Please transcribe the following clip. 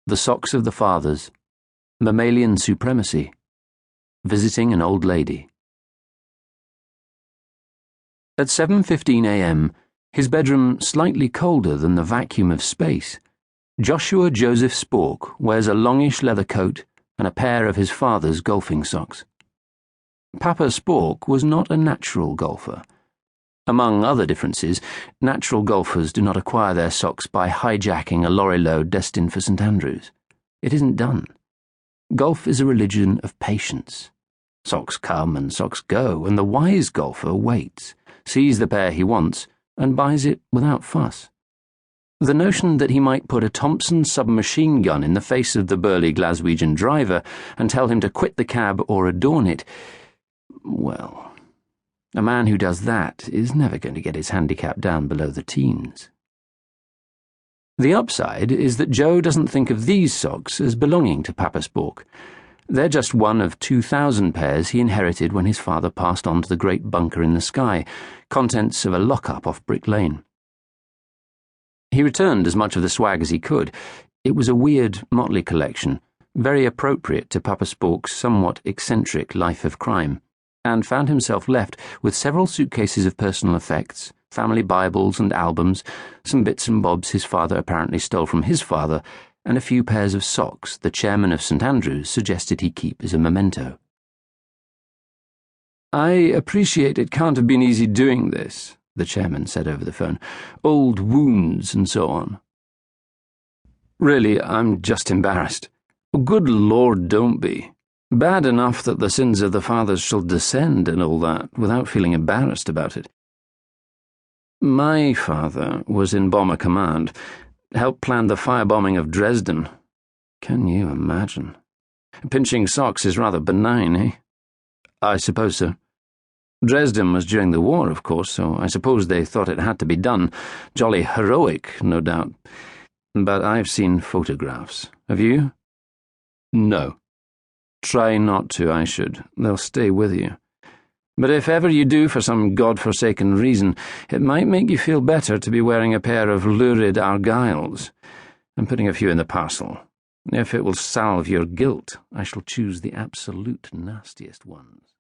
The Socks of the Fathers, Mammalian Supremacy, Visiting an Old Lady. At 7:15 a.m., his bedroom slightly colder than the vacuum of space, Joshua Joseph Spork wears a longish leather coat and a pair of his father's golfing socks. Papa Spork was not a natural golfer. Among other differences, natural golfers do not acquire their socks by hijacking a lorry load destined for St. Andrews. It isn't done. Golf is a religion of patience. Socks come and socks go, and the wise golfer waits, sees the pair he wants, and buys it without fuss. The notion that he might put a Thompson submachine gun in the face of the burly Glaswegian driver and tell him to quit the cab or adorn it, well, a man who does that is never going to get his handicap down below the teens. The upside is that Joe doesn't think of these socks as belonging to Papa Spork. They're just one of 2,000 pairs he inherited when his father passed on to the great bunker in the sky, contents of a lock-up off Brick Lane. He returned as much of the swag as he could. It was a weird, motley collection, very appropriate to Papa Spork's somewhat eccentric life of crime, and found himself left with several suitcases of personal effects, family Bibles and albums, some bits and bobs his father apparently stole from his father, and a few pairs of socks the chairman of St. Andrews suggested he keep as a memento. "I appreciate it can't have been easy doing this," the chairman said over the phone. "Old wounds and so on. Really, I'm just embarrassed. Good Lord, don't be. Bad enough that the sins of the fathers shall descend and all that, without feeling embarrassed about it. My father was in Bomber Command, helped plan the firebombing of Dresden. Can you imagine? Pinching socks is rather benign, eh? I suppose so. Dresden was during the war, of course, so I suppose they thought it had to be done. Jolly heroic, no doubt. But I've seen photographs. Have you? No. Try not to, I should. They'll stay with you. But if ever you do for some god-forsaken reason, it might make you feel better to be wearing a pair of lurid argyles. I'm putting a few in the parcel. If it will salve your guilt, I shall choose the absolute nastiest ones.